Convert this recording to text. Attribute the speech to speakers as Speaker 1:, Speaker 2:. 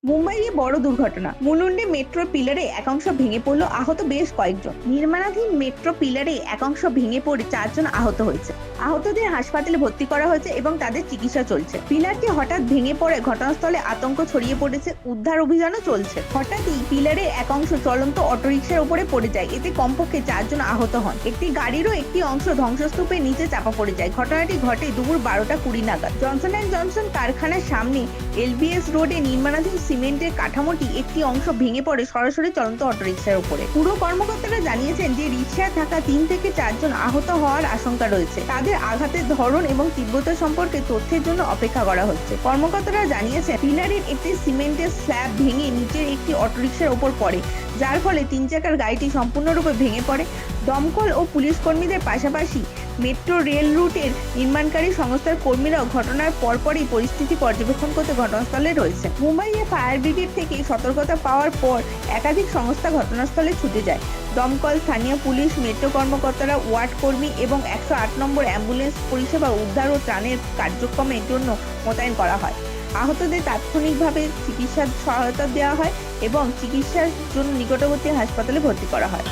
Speaker 1: মুম্বাইয়ে বড় দুর্ঘটনা, মুলুন্ডে মেট্রো পিলারে একাংশ ভেঙে পড়ল, আহত বেশ কয়েকজন। নির্মাণাধীন মেট্রো পিলারে একাংশ ভেঙে পড়ে 4 জন আহত হয়েছে। আহতদের হাসপাতালে ভর্তি করা হয়েছে এবং তাদের চিকিৎসা চলছে। পিলারটি হঠাৎ ভেঙে পড়ে ঘটনাস্থলে আতঙ্ক ছড়িয়ে পড়েছে, উদ্ধার অভিযানও চলছে। হঠাৎই পিলারের একাংশ চলন্ত অটোরিকশার উপরে পড়ে যায়, এতে কমপক্ষে 4 জন আহত হন। একটি গাড়িরও একটি অংশ ধ্বংসস্তূপের নিচে চাপা পড়ে যায়। ঘটনাটি ঘটে দুপুর 12টা 20 নাগাদ। জনসন অ্যান্ড জনসন কারখানার সামনে এলবিএস রোডে নির্মাণাধীন সিমেন্টের কাঠামোটি একটি অংশ ভেঙে পড়ে সরাসরি চলন্ত অটোরিকশার উপরে। পুরো কর্মকর্তারা জানিয়েছেন যে রিকশায় থাকা 3 থেকে 4 জন আহত হওয়ার আশঙ্কা রয়েছে। তাদের আঘাতের ধরন এবং তীব্রতা সম্পর্কে তথ্যের জন্য অপেক্ষা করা হচ্ছে। কর্মকর্তারা জানিয়েছে পিলারের একটি সিমেন্টের স্ল্যাব ভেঙে নিচের একটি অটোরিকশার উপর পড়ে, যার ফলে 3 চাকার গাড়িটি সম্পূর্ণরূপে ভেঙে পড়ে। দমকল ও পুলিশ কর্মীদের পাশাপাশি মেট্রো রেল রুটের নির্মাণকারী সংস্থার কর্মীরাও ঘটনার পরপরই পরিস্থিতি পর্যবেক্ষণ করতে ঘটনাস্থলে রয়েছে। মুম্বাইয়ে ফায়ার ব্রিগেড থেকে সতর্কতা পাওয়ার পর একাধিক সংস্থা ঘটনাস্থলে ছুটে যায়। দমকল, স্থানীয় পুলিশ, মেট্রো কর্মকর্তারা, ওয়ার্ড কর্মী এবং 108 নম্বর অ্যাম্বুলেন্স পরিষেবা উদ্ধার ও ত্রাণের কার্যক্রমের জন্য মোতায়েন করা হয়। আহতদের তাৎক্ষণিকভাবে চিকিৎসার সহায়তা দেওয়া হয় এবং চিকিৎসার জন্য নিকটবর্তী হাসপাতালে ভর্তি করা হয়।